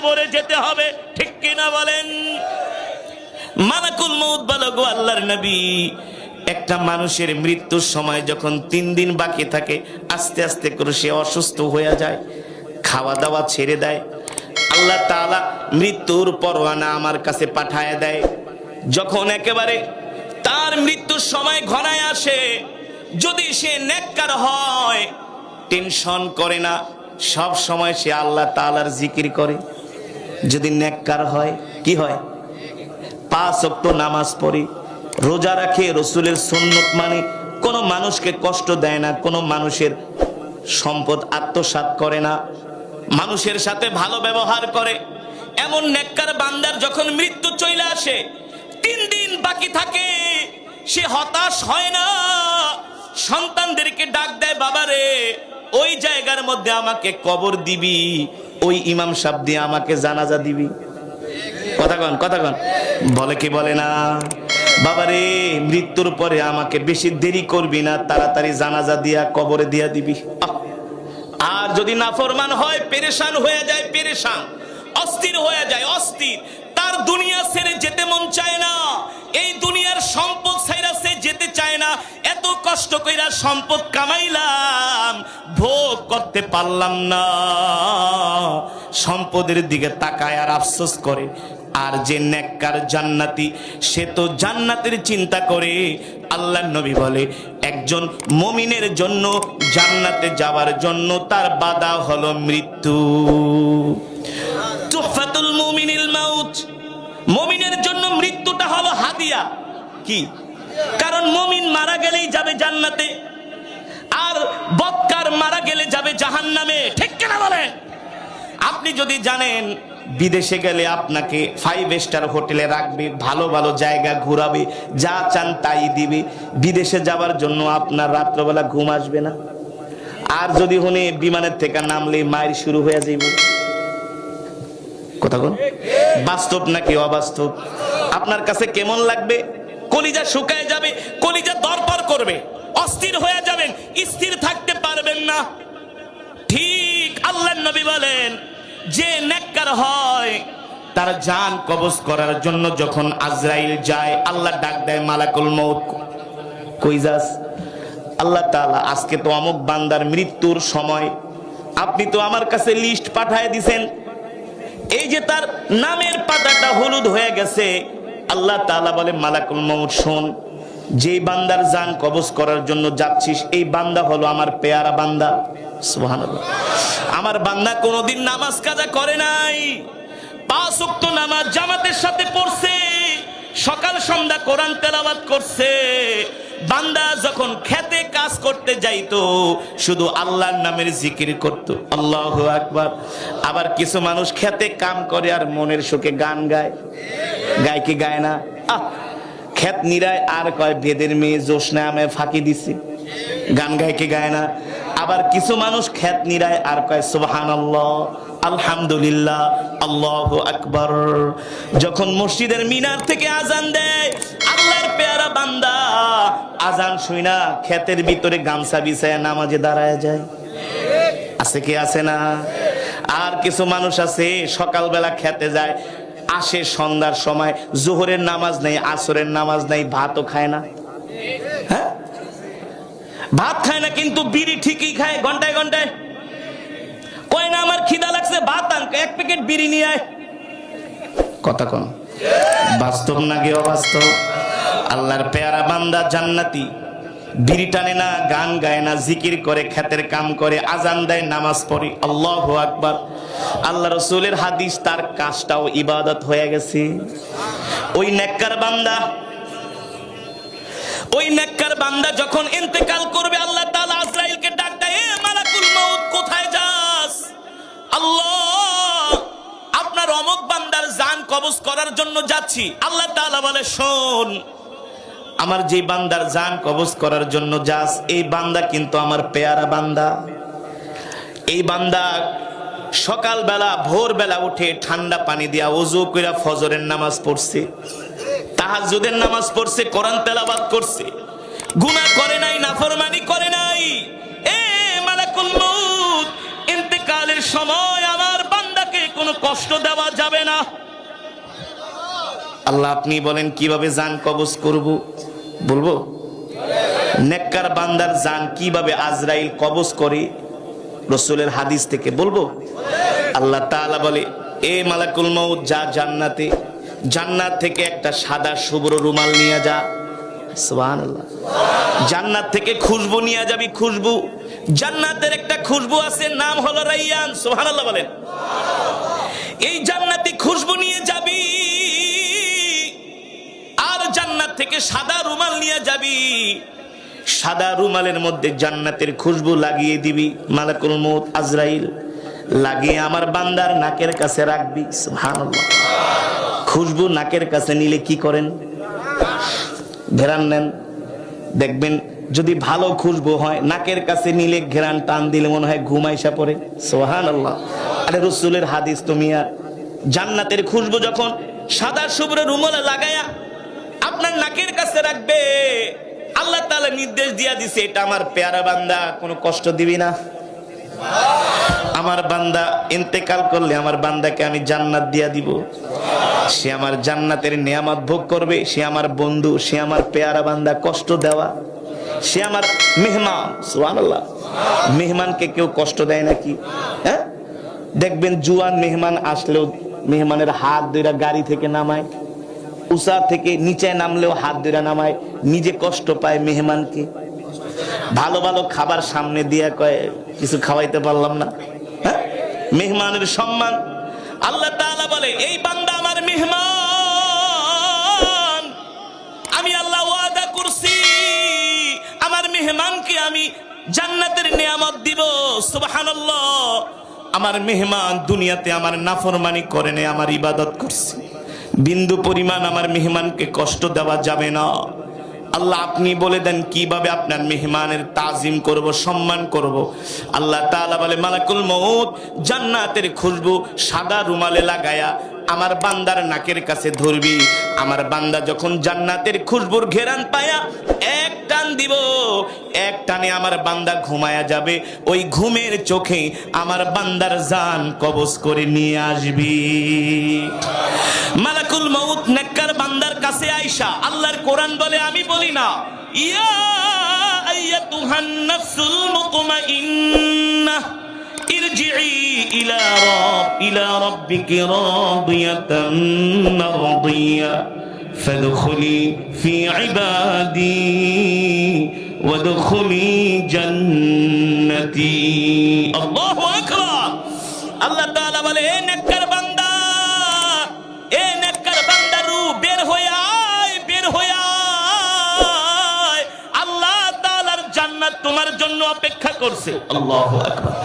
কবরে যেতে হবে, ঠিক কিনা বলেন? মালাকুল মউত বলে, গো আল্লাহর নবী, একটা মানুষের মৃত্যুর সময় যখন 3 দিন বাকি থাকে, আস্তে আস্তে করে সে অসুস্থ হয়ে যায়, খাওয়া দাওয়া ছেড়ে দেয়, আল্লাহ তাআলা মৃত্যুর পরোয়ানা আমার কাছে পাঠায় দেয়। যখন একেবারে তার মৃত্যুর সময় ঘনায় আসে, যদি সে নেককার হয়, টেনশন করে না, সব সময় সে আল্লাহ তাআলার জিকির করে। যদি নেককার হয়, কি হয়? 5 ওয়াক্ত নামাজ পড়ে, রোজা রাখে, রসুলের সুন্নত মানে, কোনো মানুষকে কষ্ট দেয় না, কোনো মানুষের সম্পদ আত্মসাৎ করে না, মানুষের সাথে ভালো ব্যবহার করে, এমন নেককার বান্দার যখন মৃত্যু চলে আসে, 3 দিন বাকি থাকে, সে হতাশ হয় না, সন্তানদেরকে ডাক দেয়, বাবারে ওই জায়গার মধ্যে আমাকে কবর দিবি, ওই ইমাম সাহেব দিয়ে আমাকে জানাজা দিবি। কথা কন, কথা কন। বলে কি বলে না? বাবারে মৃত্যুর পরে আমাকে বেশি দেরি করবি না, তাড়াতাড়ি জানাজা দিয়া কবরে দিয়া দিবি। আর যদি নাফরমান হয়, পেরেশান হয়ে যায়, পেরেশান, অস্থির হয়ে যায়, অস্থির, তার দুনিয়া ছেড়ে যেতে মন চায় না, এই দুনিয়ার সম্পদ ছাইরা সে যেতে চায় না। এত কষ্ট কইরা সম্পদ কামাইলাম, ভোগ করতে পারলাম না, সম্পদের দিকে তাকায় আর আফসোস করে। আর যে নেককার জান্নাতি, সে তো জান্নাতের চিন্তা করে। আল্লাহর নবী বলে, একজন মুমিনের জন্য জান্নাতে যাওয়ার জন্য তার বাধা হলো মৃত্যু। তুহফাতুল মুমিনিল মাউত, মুমিনের জন্য মৃত্যুটা হলো হাদিয়া। কি? কারণ মুমিন মারা গেলেই যাবে জান্নাতে, আর বদকার মারা গেলে যাবে জাহান্নামে, ঠিক কিনা বলেন? আপনি যদি জানেন বিদেশে গেলে আপনাকে 5 স্টার হোটেলে রাখবে, ভালো ভালো জায়গা ঘুরাবে, যা চান তাই দিবে, বিদেশে যাওয়ার জন্য আপনার রাত্রবেলা ঘুম আসবে না। আর যদি হনে বিমানের থেকে নামলে মায়ের শুরু হয়ে যাইব। কথা বল, বাস্তব নাকি অবাস্তব? আপনার কাছে কেমন লাগবে? কলিজা শুকায় যাবে, কলিজা দরপর করবে, অস্থির হয়ে যাবেন, স্থির থাকতে পারবেন না। ঠিক আল্লাহর নবী বলেন, যে নেককার হয়, তার জান কবজ করার জন্য যখন আজরাইল যায়, আল্লাহ ডাক দেয়, মালাকুল মউত, কই যাস? আল্লাহ তাআলা, আজকে তো অমুক বান্দার মৃত্যুর সময়, আপনি তো আমার কাছে লিস্ট পাঠায় দিছেন, এই যে তার নামের পাতাটা হলুদ হয়ে গেছে। আল্লাহ তাআলা বলে, মালাকুল মউত শোন, যে বান্দার জান কবজ করার জন্য যাচ্ছিস, এই বান্দা হলো আমার পেয়ারা বান্দা। সুবহানাল্লাহ। আমার বান্দা কোনোদিন নামাজ কাজা করে নাই, 5 ওয়াক্ত নামাজ জামাতের সাথে পড়ছে, সকাল সন্ধ্যা কোরআন তেলাওয়াত করছে। বান্দা যখন খেতে কাজ করতে যাইতো, শুধু আল্লাহর নামের জিকির করত, আল্লাহু আকবার। আবার কিছু মানুষ খেতে কাম করে আর মনের সুখে গান গায়, গায় কি গায় না? খেত নিরায় আর কয়, বেদের মেয়ে জোসনা আমি ফাঁকি দিছি, গান গায় কি গায় না? আবার কিছু মানুষ খেত নিরায় আর কয় সুবহানাল্লাহ, আলহামদুলিল্লাহ, আল্লাহু আকবার। যখন মসজিদের মিনার থেকে আজান দেয়, আল্লাহর পেয়ারা বান্দা আজান শুইনা খেতের ভিতরে গামছা বিছায়া নামাজে দাঁড়ায় যায়। আছে কি আছে না? আর কিছু মানুষ আছে সকালবেলা খেতে যায়, আসে সন্ধ্যার সময়, জোহরের নামাজ নেই, আসরের নামাজ নেই, ভাতও খায় না। হ্যাঁ, ভাত খায় না, কিন্তু বিড়ি ঠিকই খায় ঘন্টায় ঘন্টায়। কয় না, আমার খিদা লাগছে, ভাত আন, 1 প্যাকেট বিড়ি নিয়ে আয়। কথা কোন? বাস্তব নাকি অবাস্তব? আল্লাহর পেয়ারা বান্দা জান্নাতি, বিড়ি টানে না, গান গায় না, জিকির করে, খেতের কাম করে, আজান দেয়, নামাজ পড়ে, আল্লাহু আকবার। আল্লাহ রাসূলের হাদিস, তার কাজটাও ইবাদত হয়ে গেছে। ওই নেককার বান্দা, ওই নেককার বান্দা যখন ইন্তেকাল করবে, আল্লাহ তাআলা আজরাইলকে ডাক দেয়, এ মালাকুল মউত, কোথায় যাস? আল্লাহ, আপনার অমুক বান্দার জান কবজ করার জন্য যাচ্ছি। আল্লাহ তাআলা বলে, শোন, আমার যে বান্দার জান কবজ করার জন্য যাস, এই বান্দা কিন্তু আমার পেয়ারা বান্দা। এই বান্দা সকালবেলা ভোরবেলা উঠে ঠান্ডা পানি দিয়া ওযু কইরা ফজরের নামাজ পড়ছে, তাহাজ্জুদের নামাজ পড়ছে, কোরআন তেলাওয়াত করছে, গুনাহ করে নাই, নাফরমানি করে নাই। এ মালাকুল মউত, ইন্তেকালের সময় আমার বান্দাকে কোনো কষ্ট দেওয়া আল্লাহ আপনি বলেন কিভাবে জান কবজ করব, বলবো? নেককার বান্দার জান কিভাবে আজরাইল কবজ করে রাসূলের হাদিস থেকে বলবো। আল্লাহ তাআলা বলে, এ মালাকুল মউত, যা জান্নাতে, জান্নাত থেকে একটা সাদা শুভ্র রুমাল নিয়ে যা। সুবহানাল্লাহ। জান্নাত থেকে খুশবু নিয়ে যাবি, খুশবু। জান্নাতের একটা খুশবু আছে, নাম হলো রাইয়ান। সুবহানাল্লাহ বলেন। এই জান্নাতি খুশবু নিয়ে যাবি, আর জান্নাত থেকে সাদা রুমাল নিয়ে যাবি। সাদা রুমালের মধ্যে জান্নাতের খুশবু লাগিয়ে দিবি, মালাকুল মউত আজরাইল লাগিয়ে আমার বান্দার নাকের কাছে রাখবি। সুবহানাল্লাহ। খুশবু নাকের কাছে নিলে কি করেন? ঘেরান নেন, দেখবেন যদি ভালো খুশবু হয়, নাকের কাছে নিলে ঘেরান টান দিলে মনে হয় ঘুম আইসা পড়ে। সুবহানাল্লাহ। আরে রাসূলের হাদিস তো মিয়া, জান্নাতের খুশবু যখন সাদা শুভ্র রুমালে লাগায়া আপনার নাকের কাছে রাখবে, আল্লাহ তাআলা নির্দেশ দিয়া দিছে, এটা আমার পেয়ারা বান্দা, কোনো কষ্ট দিবি না। আমার বান্দা ইন্তেকাল করলে আমার বান্দাকে আমি জান্নাত দিয়া দিব। সে আমার জান্নাতের নিয়ামত ভোগ করবে, সে আমার বন্ধু, সে আমার পেয়ারা বান্দা। কষ্ট দেওয়া, সে আমার মেহমান। সুবহানাল্লাহ। মেহমানকে কেউ কষ্ট দেয় নাকি? হ্যাঁ, দেখবেন জুয়ান মেহমান আসলেও মেহমানের হাত ধরে গাড়ি থেকে নামায়, উঁচা থেকে নিচে নামলেও হাত ধরে নামায়, নিজে কষ্ট পায় মেহমানকে। ভালো ভালো খাবার সামনে দিয়া কয় কিছু খাওয়াইতে পারলাম না। হ্যাঁ, মেহমানের সম্মান। আল্লাহ তাআলা বলে, এই বান্দা আমার মেহমান, আমি আল্লাহ ওয়াদা করছি আমার মেহমানকে আমি জান্নাতের নিয়ামত দিব। সুবহানাল্লাহ। আমার মেহমান দুনিয়াতে আমার নাফরমানি করে নাই, আমার ইবাদত করছে। বিন্দু পরিমাণ আমার মেহমানকে কষ্ট দেওয়া যাবে না। আল্লাহ আপনি বলে দেন কিভাবে আপনার মেহমানের তাজিম করব, সম্মান করব। আল্লাহ তাআলা বলে, মালাকুল মউত জান্নাতের খুশবু সাদা রুমালে লাগায়া আমার বান্দার নাকের কাছে ধরবি। আমার বান্দা যখন জান্নাতের খুশবুর ঘেরান পায়া এক টান দিব, এক টানে আমার বান্দা ঘুমায়া যাবে। ওই ঘুমের চোখে আমার বান্দার জান কবজ করে নিয়ে আসবি। মালাকুল মউত নেককার বান্দার কাছে আইসা, আল্লাহর কোরআন বলে, আমি বলি না, ইয়া আইয়াতুহান নাফসুল মুতমাইন্নাহ ইরজিই ইলা রাব্বিকি রাদিয়াতান মারদিয়া ফাদখুলি ফি ইবাদি ওয়াদখুলি জান্নাতি। আল্লাহু আকবার। আল্লাহ তাআলা বলে, এ নেককার বান্দা, এ নেককার বান্দারু, বের হয়ে আয়, বের হয়ে আয়। আল্লাহ তাআলার জান্নাত তোমার জন্য অপেক্ষা করছে। আল্লাহু আকবার।